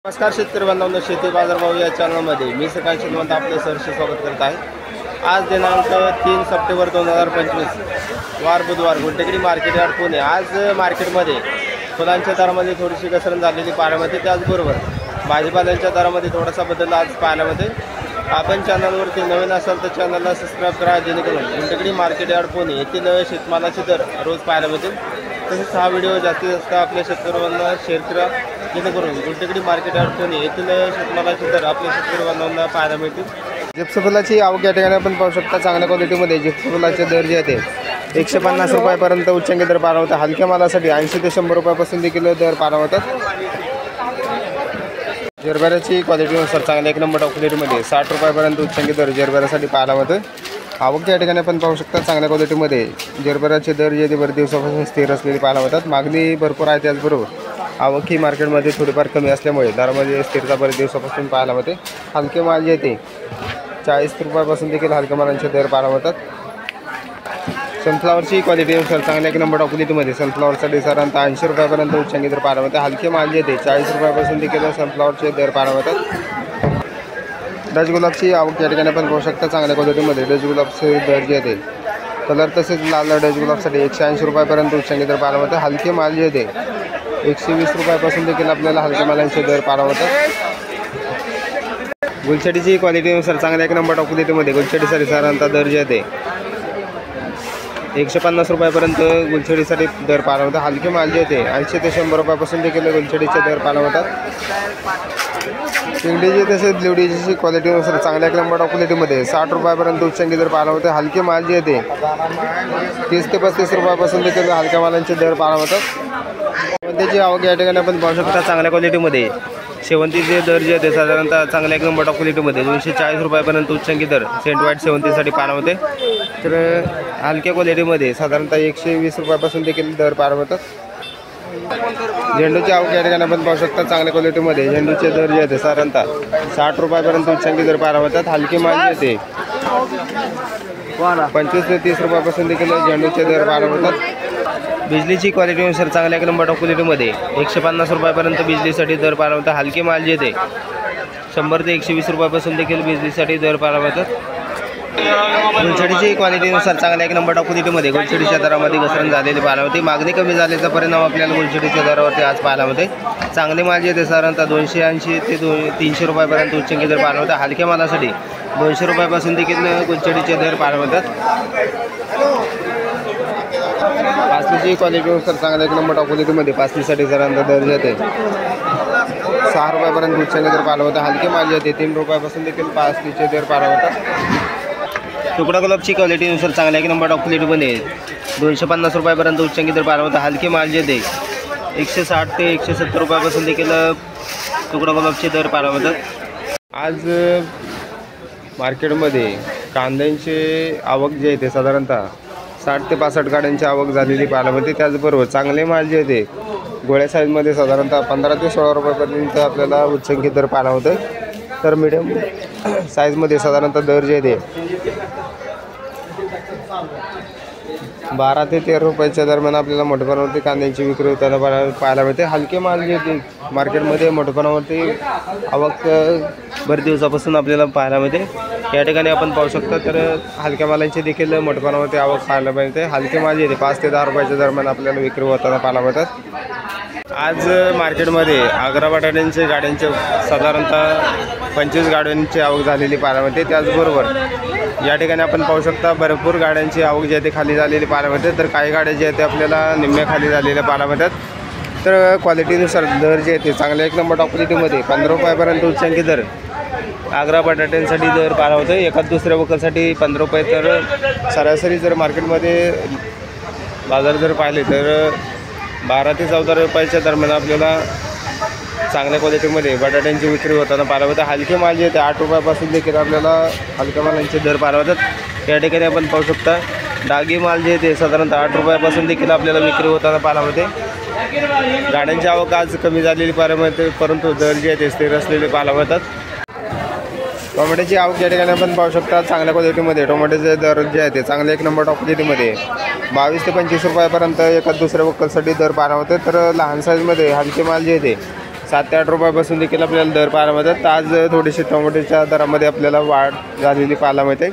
नमस्कार शेतकरी बांधवांनो, शेती बाजारभाव या चॅनलमध्ये मी सकाळ श्रीमंत आपले सहर्ष स्वागत करत आहे। आज दिनांक 3 सप्टेंबर 2025 वार बुधवार गुलटेकडी मार्केट यार्ड पुणे। आज मार्केटमध्ये फुलांच्या दरामध्ये थोडीशी घसरण झालेली पाहायला मिळते। त्याचबरोबर भाजीपाल्यांच्या दरामध्ये थोडासा बदल आज पाहायला मिळते। आपण चॅनलवरती नवीन असाल तर चॅनलला सबस्क्राईब करा, जेणेकरून गुलटेकडी मार्केट यार्ड पुणे येथील शेतमालाचे दर रोज पाहायला मिळतील। तसेच हा व्हिडिओ जास्तीत जास्त आपल्या शेतकऱ्यांना शेअर करा, जेणेकरून गुलटेकडी मार्केट यार्ड पुणे येथील शेतमालाचे दर आपल्या शेतकरी बांधवांना पाहायला मिळतील। जिप्स फुलाची आवक या ठिकाणी आपण पाहू शकता। चांगल्या क्वालिटीमध्ये जिप्स फुलाचे दर जे आहेत 150 रुपयापर्यंत उच्चांकी दर पाहायला होता। हलक्या मालासाठी 80 ते 100 रुपयापासून देखील दर पाहायला होतात। जरबेराची क्वालिटीनुसार चांगल्या 1 नंबर क्वालिटीमध्ये 60 रुपयापर्यंत उच्चांकी दर जरबेरासाठी पाहायला होतं। आवक या ठिकाणी आपण पाहू शकता। चांगल्या क्वालिटीमध्ये जरबेराचे दर जे ते बरेच दिवसापासून स्थिर असलेले पाहायला होतात। मागणी भरपूर आहे, त्याचबरोबर आवक ही मार्केटमध्ये थोडीफार कमी असल्यामुळे दरामध्ये स्थिरता बरेच दिवसापासून पाहायला होते। हलके माल जे ते 40 रुपयापासून देखील हलक्या मालांचे दर पाहायला होतात। सनफ्लावरची क्वालिटीनुसार चांगल्या 1 नंबर क्वालिटीमध्ये सनफ्लावरसाठी साधारणतः 80 रुपयापर्यंत उच्चांकी दर पाहायला होते। हलके माल जे ते 40 रुपयापासून देखील सनफ्लावरचे दर पाहायला होतात। डच गुलाबची आवक या ठिकाणी आपण पाहू शकता। चांगल्या क्वालिटीमध्ये डच गुलाबचे दर जे ते कलर तसेच लाल डच गुलाबसाठी 180 रुपयापर्यंत उच्चांकी दर पाहायला होते। हलके माल जे ते 120 रुपयापासून देखील आपल्याला हलक्या मालांचे दर पाहायला होतात। गुलछडीची क्वालिटीनुसार चांगल्या 1 नंबर क्वालिटीमध्ये गुलछडीसाठी साधारणतः दर जे ते 150 रुपयापर्यंत गुलछडीसाठी दर पाहायला होता। हलके माल जे ते 80 ते 100 रुपयापासून देखील गुलछडीचे दर पाहायला होतात। शिंगडीची तसेच लिवडीची क्वालिटीनुसार चांगल्या 1 नंबर क्वालिटीमध्ये 60 रुपयापर्यंत उच्चांकी दर पाहायला होते। हलके माल जे ते 30 ते 35 रुपयापासून देखील हलक्या मालांचे दर पाहायला होतात। शेवंतीची आवक या ठिकाणी आपण पाहू शकता। चांगल्या क्वालिटीमध्ये शेवंतीचे दर जे ते साधारणतः चांगल्या 1 नंबर क्वालिटीमध्ये 240 रुपयापर्यंत उच्चांकी दर सेंट व्हाईट शेवंतीसाठी पाहायला होते। तर हलक्या क्वालिटीमध्ये साधारणतः 120 रुपयापासून देखील दर पाहायला होतात। झेंडूची आवक या ठिकाणी आपण पाहू शकता। चांगल्या क्वालिटीमध्ये झेंडूचे दर जे ते साधारणतः 60 रुपयापर्यंत उच्चांकी दर पाहायला होतात। हलके माल जे ते 25 ते 30 रुपयापासून देखील झेंडूचे दर पाहायला होतात। बिजलीची क्वालिटीनुसार चांगल्या 1 नंबर क्वालिटीमध्ये 150 रुपयापर्यंत बिजलीसाठी दर पाहायला होता। हलके माल जे ते 100 ते 120 रुपयापासून देखील बिजलीसाठी दर पाहायला होतात। गुलछडीची क्वालिटीनुसार चांगल्या 1 नंबर क्वालिटीमध्ये गुलछडीच्या दरामध्ये घसरण झालेली पाहायला होती। मागणी कमी झाल्याचा परिणाम आपल्याला गुलछडीच्या दरावरती आज पाहायला होते। चांगले माल जे ते साधारणतः 280 ते 300 रुपयापर्यंत उच्चांकी दर पाहायला होता। हलक्या मालासाठी 200 रुपयापासून देखील गुलछडीचे दर पाहायला होतात। पासलीची क्वालिटीनुसार चांगल्या 1 नंबर क्वालिटीमध्ये पासलीसाठी साधारणतः दर जे ते 6 रुपयापर्यंत उच्चांकी दर पाहायला होता। हलके माल जे ते 3 रुपयापासून देखील पासलीचे दर पाहायला होतात। तुकडा गुलाबची क्वालिटीनुसार चांगल्या 1 नंबर क्वालिटीमध्ये 250 रुपयापर्यंत उच्चांकी दर पाहायला होता। हलके माल जे ते 160 ते 170 रुपयापासून देखील तुकडा गुलाबचे दर पाहायला होतात। आज मार्केटमध्ये कांद्यांचे आवक जे आहे ते साधारणतः 60 ते 65 गाड्यांची आवक झालेली पाहायला मिळते। त्याचबरोबर चांगले माल जे ते गोळ्या साईजमध्ये साधारणतः 15 ते 16 रुपयापर्यंत आपल्याला उच्चांकी दर पाहायला होतं। तर मिडियम साईजमध्ये साधारणतः दर जे ते 12 ते 13 रुपयाच्या दरम्यान आपल्याला मोठेपणावरती कांद्यांची विक्री होताना पाहायला मिळते। हलके माल जे ते मार्केटमध्ये मोठेपणावरती आवक बरेच दिवसापासून आपल्याला पाहायला मिळते। या ठिकाणी आपण पाहू शकता। तर हलक्या मालांची देखील मोठेपणावरती आवक पाहायला मिळते। हलके माल जे ते 5 ते 10 रुपयाच्या दरम्यान आपल्याला विक्री होताना पाहायला मिळतात। आज मार्केटमध्ये आग्रा बटाट्यांचे गाड्यांचे साधारणतः 25 गाड्यांची आवक झालेली पाहायला मिळते। त्याचबरोबर या ठिकाणी आपण पाहू शकता भरपूर गाड्यांची आवक जे ते खाली झालेली पाहायला मिळते। तर काही गाड्या जे आहेत ते आपल्याला निम्म्या खाली झालेल्या पाहायला मिळतात। तर क्वालिटीनुसार दर जे ते चांगल्या 1 नंबर क्वालिटीमध्ये 15 रुपयापर्यंत उच्चांकी दर आग्रा बटाट्यांसाठी दर पाहायला होतं। एखाद दुसऱ्या वखरसाठी 15 रुपये। तर सरासरी जर मार्केटमध्ये बाजार जर पाहिले तर 12 ते 14 रुपयाच्या दरम्यान आपल्याला चांगल्या क्वालिटीमध्ये बटाट्यांची विक्री होताना पाहायला होतं। हलके माल जे ते 8 रुपयापासून देखील आपल्याला हलक्या मालांचे दर पाहायला होतात। या ठिकाणी आपण पाहू शकता डागी माल जे ते साधारणतः 8 रुपयापासून देखील आपल्याला विक्री होताना पाहायला होते। गाड्यांची आवक आज कमी झालेली पाहायला मिळते, परंतु दर जे आहे ते स्थिर असलेले पाहायला मिळतात। टोमॅटोची आवक या ठिकाणी आपण पाहू शकता। चांगल्या क्वालिटीमध्ये टोमॅटोचे दर जे आहे ते चांगल्या 1 नंबर क्वालिटीमध्ये 22 ते 25 रुपयापर्यंत एका दुसऱ्या वक्कलसाठी दर पाहायला होते। तर लहान साईजमध्ये हलके माल जे आहे ते 7 ते 8 रुपयापासून देखील आपल्याला दर पाहायला मिळतात. आज थोडीशी टोमॅटोच्या दरामध्ये आपल्याला वाढ झालेली पाहायला मिळते.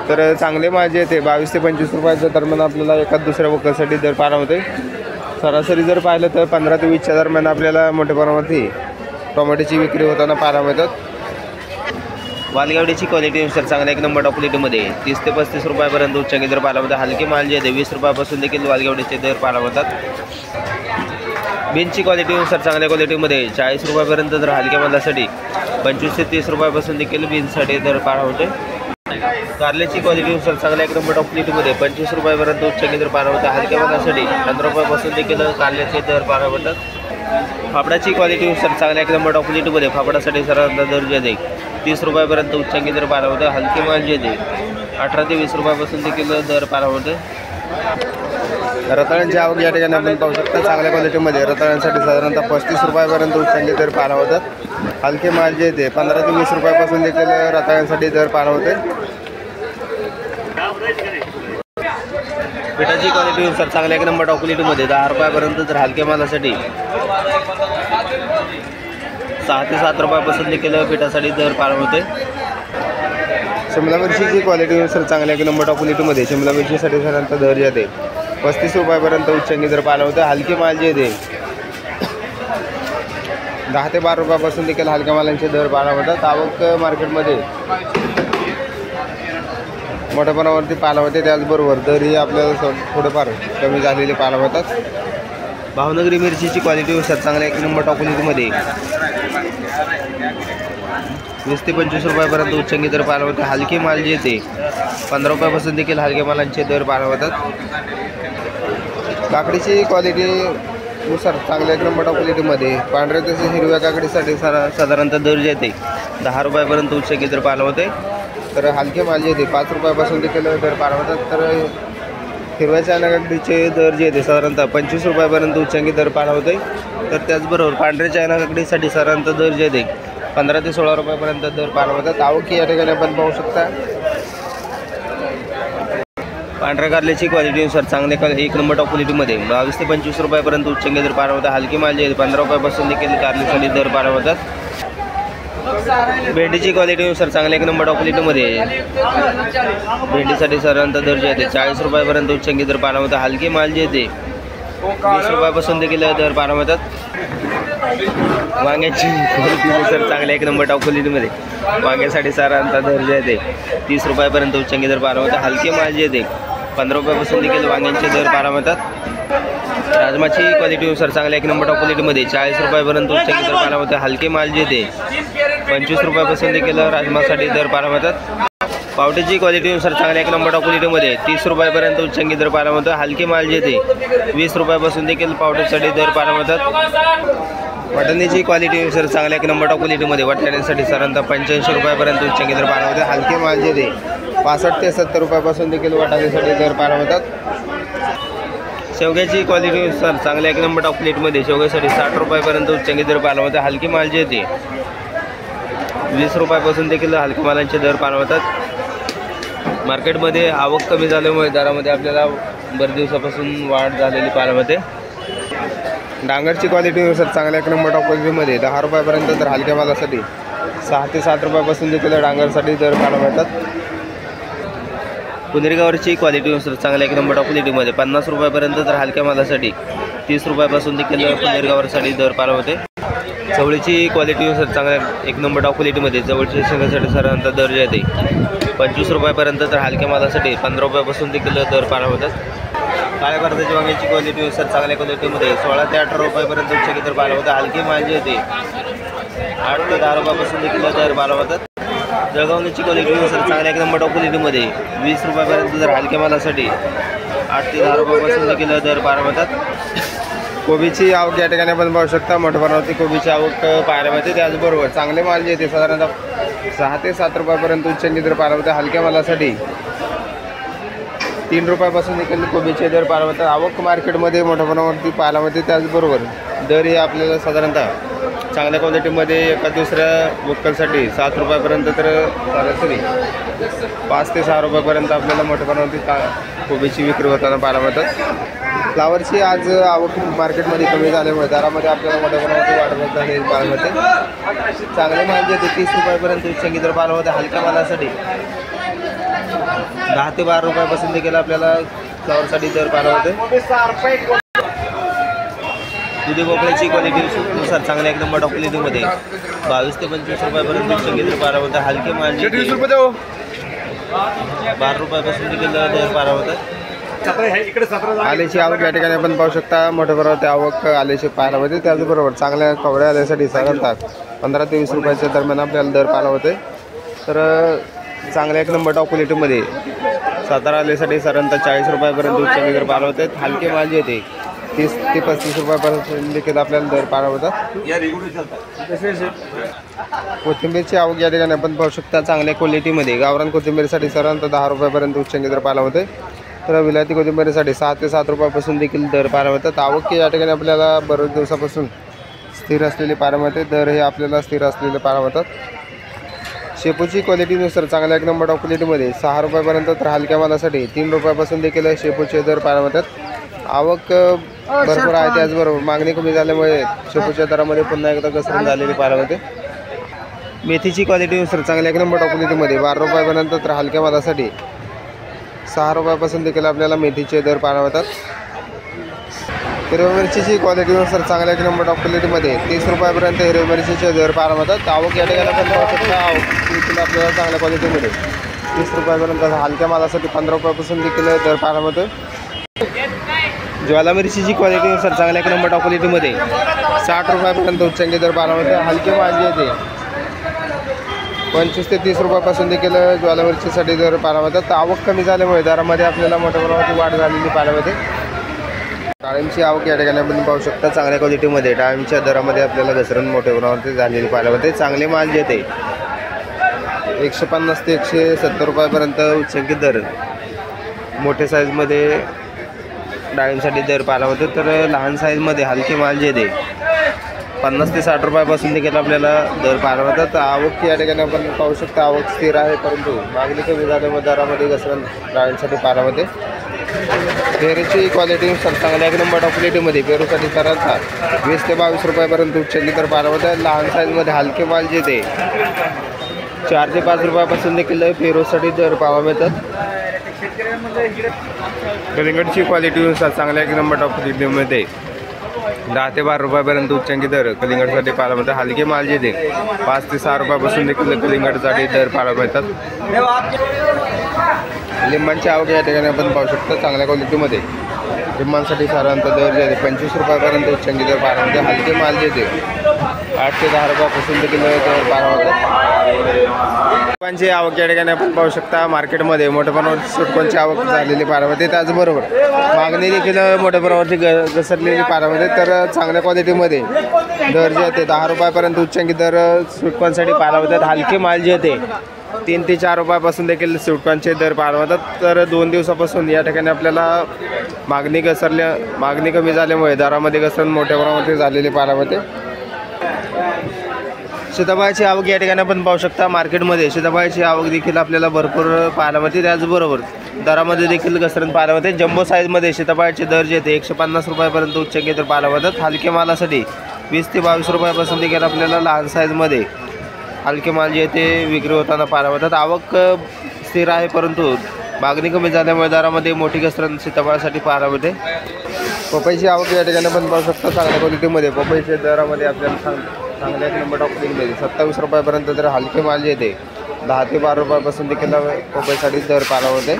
तर चांगले माझे येते 22 ते 25 रुपयाच्या दरम्यान आपल्याला एखाद दुसऱ्या वक्कलसाठी दर पाहायला मिळते. सरासरी जर पाहिलं तर 15 ते 20च्या दरम्यान आपल्याला मोठ्या प्रमाणावरती टोमॅटोची विक्री होताना पाहायला मिळतात. वालगेवड्याची क्वालिटीनुसार चांगल्या एक नंबर टॉप क्वालिटीमध्ये 30 ते 35 रुपयापर्यंत उच्चांकी दर पाहायला मिळतात. हलके माल जे आहे 20 रुपयापासून देखील वालगेवड्याचे दर पाहायला मिळतात. बीनची क्वालिटीनुसार चांगल्या क्वालिटीमध्ये 40 रुपयापर्यंत दर हलक्या मालासाठी 25 ते 30 रुपयापासून देखील बीनसाठी दर पाहायला मिळते. कारल्याची क्वालिटीनुसार चांगल्या एक नंबर टॉप क्वालिटीमध्ये 25 रुपयापर्यंत उच्चांकी दर पाहायला मिळतात. हलक्या मालासाठी 15 रुपयापासून देखील कारल्याचे दर पाहायला मिळतात. फाफडाची क्वालिटीनुसार चांगल्या एक नंबर टॉप क्वालिटीमध्ये फाफडासाठी सर्वांचा दर जे आहे 30 रुपयापर्यंत उच्चांकी दर पाहायला मिळतात. हलके माल जे आहे 18 ते 20 रुपयापासून देखील दर पाहायला मिळते. रताळ्यांची आवक या ठिकाणी आपण पाहू शकता. चांगल्या क्वालिटीमध्ये रताळ्यांसाठी साधारणतः 35 रुपयापर्यंत उच्चांकी दर पाहायला होतात. हलके माल जे ते 15 ते 20 रुपयापासून देखील रताळ्यांसाठी दर पाहायला होते. पिठाची क्वालिटीनुसार चांगल्या एक नंबर टॉप क्वालिटीमध्ये 10 रुपयापर्यंत तर हलक्या मालासाठी 6 ते 7 रुपयापासून देखील पिठासाठी दर पाहायला होते. शिमला मिरचीची क्वालिटीनुसार चांगल्या एक नंबर टॉप क्वालिटीमध्ये शिमला मिरचीसाठी साधारणतः दर जे आहे 35 रुपयापर्यंत उच्चांकी दर पाहायला होते. हलके माल जे आहे 10 ते 12 रुपयापासून देखील हलक्या मालांचे दर पाहायला होतात. आवक मार्केटमध्ये मोठ्या प्रमाणावरती पाहायला होते. त्याचबरोबर दरही आपल्याला थोडेफार कमी झालेले पाहायला होतात. भावनगरी मिरचीची क्वालिटीनुसार चांगल्या एक नंबर टॉप क्वालिटीमध्ये 20 ते 25 रुपयापर्यंत उच्चांकी दर पाहायला होते. हलके माल जे ते 15 रुपयापासून देखील हलक्या मालांचे दर पाहायला होतात. काकडीची क्वालिटीनुसार चांगल्या एक नंबर टॉप क्वालिटीमध्ये पांढऱ्या तसेच हिरव्या काकडीसाठी साधारणतः दर जे ते 10 रुपयापर्यंत उच्चांकी दर पाहायला होते. तर हलके माल जे ते 5 रुपयापासून देखील दर पाहायला होतात. तर हिरव्या चायना काकडीचे दर जे ते साधारणतः 25 रुपयापर्यंत उच्चांकी दर पाहायला होते. तर त्याचबरोबर पांढऱ्या चायना काकडीसाठी साधारणतः दर जे ते 15 ते 16 रुपयापर्यंत दर पाहायला होतात. आवक या ठिकाणी आपण पाहू शकता. पांढऱ्या कारल्याची क्वालिटीनुसार चांगल्या एक नंबर टॉप क्वालिटीमध्ये 22 ते 25 रुपयापर्यंत उच्चांकी दर पाहायला होतात. हलकी माल जे 15 रुपयापासून देखील कारल्यासाठी दर पाहायला होतात. भेंडीची क्वालिटीनुसार चांगल्या एक नंबर टॉप क्वालिटीमध्ये भेंडीसाठी साधारणतः दर जे आहे 40 रुपयापर्यंत उच्चांकी दर पाहायला होतात. हलके माल जे ते 20 रुपयापासून देखील दर पाहायला होतात. वांग्याची क्वालिटीनुसार चांगल्या एक नंबर टॉप क्वालिटीमध्ये वांग्यासाठी साधारणतः दर जे आहे 30 रुपयापर्यंत उच्चांकी दर पाहायला होतात. हलके माल जे ते 15 रुपयापासून देखील वांग्यांचे दर पाहायला होतात. राजमाची क्वालिटीनुसार चांगल्या एक नंबर टॉप क्वालिटीमध्ये 40 रुपयापर्यंत उच्चांकी दर पाहायला होते. हलके माल जे ते 25 रुपयापासून देखील राजमासाठी दर पाहायला होतात. पावट्याची क्वालिटीनुसार चांगल्या एक नंबर टॉप क्वालिटीमध्ये 30 रुपयापर्यंत उच्चांकी दर पाहायला होतं. हलके माल जे ते 20 रुपयापासून देखील पावट्यासाठी दर पाहायला होतात. वाटाण्याची क्वालिटीनुसार चांगल्या एक नंबर टॉप क्वालिटीमध्ये वाटाण्यासाठी साधारणतः 85 रुपयापर्यंत उच्चांकी दर पाहायला होते. हलके माल जे ते 65 ते 70 रुपयापासून देखील वाटाण्यासाठी दर पाहायला होतात. शेवग्याची क्वालिटीनुसार चांगल्या एक नंबर टॉप प्लेटमध्ये शेवग्यासाठी 60 रुपयापर्यंत उच्चांकी दर पाहायला होते. हलकी माल जे ते 20 रुपयापासून देखील हलक्या मालांचे दर पाहायला होतात. मार्केटमध्ये आवक कमी झाल्यामुळे दरामध्ये आपल्याला बरेच दिवसापासून वाढ झालेली पाहायला मिळते. डांगरची क्वालिटीनुसार चांगल्या एक नंबर टॉप क्वालिटीमध्ये 10 रुपयापर्यंत तर हलक्या मालासाठी 6 ते 7 रुपयापासून देखील डांगरसाठी दर पाहायला मिळतात. पुनेरगावरची क्वालिटीनुसार चांगल्या एक नंबर टॉप क्वालिटीमध्ये 50 रुपयापर्यंत तर हलक्या मालासाठी 30 रुपयापासून देखील पुनेरगावसाठी दर पाहायला होते. चवळीची क्वालिटीनुसार चांगल्या एक नंबर टॉप क्वालिटीमध्ये जवळच्या शेंगासाठी साधारणतः दर जे आहे 25 रुपयापर्यंत तर हलक्या मालासाठी 15 रुपयापासून देखील दर पाहायला होतात. काळ्या कर्जाची वांग्याची क्वालिटीनुसार चांगल्या क्वालिटीमध्ये 16 ते 18 रुपयापर्यंत उच्चांकी दर पाहायला होता. हलकी माल जे होते 8 ते 10 रुपयापासून देखील दर पाहायला होतात. जळगावची क्वालिटीनुसार चांगल्या एक नंबर टॉप क्वालिटीमध्ये 20 रुपयापर्यंत तर हलक्या मालासाठी 8 ते 10 रुपयापासून देखील दर पाहायला होतात. कोबीची आवक या ठिकाणी आपण पाहू शकता. मोठ्या प्रमाणावरती कोबीची आवक पाहायला मिळते. त्याचबरोबर चांगले माल जे ते साधारणतः 6 ते 7 रुपयापर्यंत उच्चांकी दर पाहायला होते. हलक्या मालासाठी 3 रुपयापासून देखील कोबीचे दर पाहायला होतात. आवक मार्केटमध्ये मोठ्या प्रमाणावरती पाहायला मिळते. त्याचबरोबर दर हे आपल्याला साधारणतः चांगल्या क्वालिटीमध्ये एका दुसऱ्या वक्कलसाठी 7 रुपयापर्यंत तर सरासरी 5 ते 6 रुपयापर्यंत आपल्याला मोठ्या प्रमाणावरती कोबीची विक्री होताना पाहायला मिळतात. फ्लावरची आज आवक मार्केटमध्ये कमी झाल्यामुळे दरामध्ये आपल्याला मोठ्या प्रमाणात वाढ झाली मालामध्ये. चांगले माल जे ते 30 रुपयापर्यंत उच्चांकी दर पाहायला होते. हलक्या मालासाठी 10 ते 12 रुपयापासून देखील आपल्याला फ्लावरसाठी दर पाहायला होते. दुधी भोपळ्याची क्वालिटीनुसार चांगल्या एक नंबर क्वालिटीमध्ये 22 ते 25 रुपयापर्यंत उच्चांकी दर पाहायला होता. हलके माल 12 रुपयापासून देखील दर पाहायला होता. आल्याची आवक या ठिकाणी आपण पाहू शकता. मोठ्या प्रमाणात आवक आल्याची पाहायला होते. त्याचबरोबर चांगल्या कवड्या आल्यासाठी साधारणतः 15 ते 20 रुपयाच्या दरम्यान आपल्याला दर पाहायला होते. तर चांगल्या एक नंबर टॉप क्वालिटीमध्ये सातारा आल्यासाठी साधारणतः 40 रुपयापर्यंत उच्चांकी दर पाहायला होते. हलके माल जे ते 30 ते 35 रुपयापर्यंत देखील आपल्याला दर पाहायला होतात. कोथिंबीरची आवक या ठिकाणी आपण पाहू शकता. चांगल्या क्वालिटीमध्ये गावरान कोथिंबीरसाठी साधारणतः 10 रुपयापर्यंत उच्चांकी दर पाहायला होते. तर विलायती कोथिंबीरीसाठी 6 ते 7 रुपयापासून देखील दर पाहायला होतात. आवक या ठिकाणी आपल्याला बरेच दिवसापासून स्थिर असलेली पाहायला मिळते. दर हे आपल्याला स्थिर असलेले पाहायला होतात. शेपूची क्वालिटीनुसार चांगल्या एक नंबर टॉप क्वालिटीमध्ये 6 रुपयापर्यंत, तर हलक्या मालासाठी 3 रुपयापासून देखील शेपूचे दर पाहायला मिळतात. आवक भरपूर आहे. त्याचबरोबर मागणी कमी झाल्यामुळे शेपूच्या दरामध्ये पुन्हा एकदा घसरण झालेली पाहायला मिळते. मेथीची क्वालिटीनुसार चांगल्या एक नंबर टॉप क्वालिटीमध्ये 12 रुपयापर्यंत, तर हलक्या मालासाठी 6 रुपयापासून देखील आपल्याला मेथीचे दर पाहायला मिळतात. हिरव्या मिरचीची क्वालिटीनुसार चांगल्या एक नंबर टॉप क्वालिटीमध्ये 30 रुपयापर्यंत हिरव्या मिरचीचे दर पाहायला मिळतात. आवक या ठिकाणी आपण पाहू शकता. आवक देखील आपल्याला चांगल्या क्वालिटीमध्ये 30 रुपयापर्यंत, हलक्या मालासाठी 15 रुपयापासून देखील दर पाहायला मिळतो. ज्वाला मिरचीची क्वालिटीनुसार चांगल्या एक नंबर टॉप क्वालिटीमध्ये 60 रुपयापर्यंत उच्चांकी दर पाहायला मिळतो. हलके माल जे ते 25 ते 30 रुपयापासून देखील ज्वाला मिरचीसाठी दर पाहायला मिळतात. आवक कमी झाल्यामुळे दरामध्ये आपल्याला मोठ्या प्रमाणात वाढ झालेली पाहायला मिळते. डाळिंबची आवक या ठिकाणी आपण पाहू शकता. चांगल्या क्वालिटीमध्ये डाळिंबच्या दरामध्ये आपल्याला घसरण मोठ्या प्रमाणात झालेली पाहायला मिळते. चांगले माल जे ते 150 ते 170 रुपयापर्यंत उच्चांकित दर मोठ्या साईजमध्ये डाळिंबसाठी दर पाहायला मिळतो. तर लहान साईजमध्ये हलके माल जे ते 50 ते 60 रुपयापासून देखील आपल्याला दर पाहायला मिळतात. आवक या ठिकाणी आपण पाहू शकता. आवक स्थिर आहे, परंतु मागणी कमी झाल्यामुळे दरामध्ये घसरण डाळींसाठी पाहायला मिळते. पेरूची क्वालिटीनुसार चांगल्या एक नंबर टॉप क्वालिटीमध्ये पेरूसाठी साधारणतः 20 ते 22 रुपयापर्यंत उच्चांकी दर पाहायला मिळतात. लहान साईजमध्ये हलके माल जे ते 4 ते 5 रुपयापासून देखील पेरूसाठी दर पाहायला मिळतात. कलिंगडची क्वालिटीनुसार चांगल्या एक नंबर टॉप क्वालिटीमध्ये 10 ते 12 रुपयापर्यंत उच्चांकी दर कलिंगडसाठी पाहायला मिळतात. हलके माल जे ते 5 ते 6 रुपयापासून देखील कलिंगडसाठी दर पाहायला मिळतात. लिंबांची आवक या ठिकाणी आपण पाहू शकता. चांगल्या क्वालिटीमध्ये लिंबांसाठी साधारणतः दर जे 25 रुपयापर्यंत उच्चांकी दर पाहायला मिळते. हलके माल जे ते 8 ते 10 रुपयापासून देखील दर पाहायला मिळतात. लिंबांची आवक या ठिकाणी आपण पाहू शकता. मार्केटमध्ये मोठ्या प्रमाणात सुटकोंची आवक झालेली पाहायला मिळते. त्याचबरोबर मागणी देखील मोठ्या प्रमाणात घसरलेली पाहायला मिळते. तर चांगल्या क्वालिटीमध्ये दर जे ते 10 रुपयापर्यंत उच्चांकी दर सुटकोंसाठी पाहायला मिळतात. हलके माल जे ते 3 ते 4 रुपयापासून देखील सुटकांचे दर पाहायला मिळतात. तर 2 दिवसापासून या ठिकाणी आपल्याला मागणी कमी झाल्यामुळे दरामध्ये घसरण मोठ्या प्रमाणात झालेली पाहायला मिळते. सीताफळाची आवक या ठिकाणी आपण पाहू शकता. मार्केटमध्ये सीताफळाची आवक देखील आपल्याला भरपूर पाहायला मिळते. त्याचबरोबर दरामध्ये देखील घसरण पाहायला मिळते. जम्बो साईजमध्ये सीताफळाचे दर जे ते 150 रुपयापर्यंत उच्चांकी दर पाहायला मिळतात. हलके मालासाठी 20 ते 22 रुपयापासून देखील आपल्याला लहान साईजमध्ये हलके माल जे ते विक्री होताना पाहायला मिळतात. आवक स्थिर आहे, परंतु मागणी कमी झाल्यामुळे दरामध्ये मोठी घसरण सीताफळासाठी पाहायला मिळते. पपईची आवक या ठिकाणी आपण पाहू शकता. चांगल्या क्वालिटीमध्ये पपईच्या दरामध्ये आपल्याला चांगल्या एक नंबर टॉप क्वालिटीमध्ये 27 रुपयापर्यंत, तर हलके माल जे ते 10 ते 12 रुपयापासून देखील पपईसाठी दर पाहायला मिळते.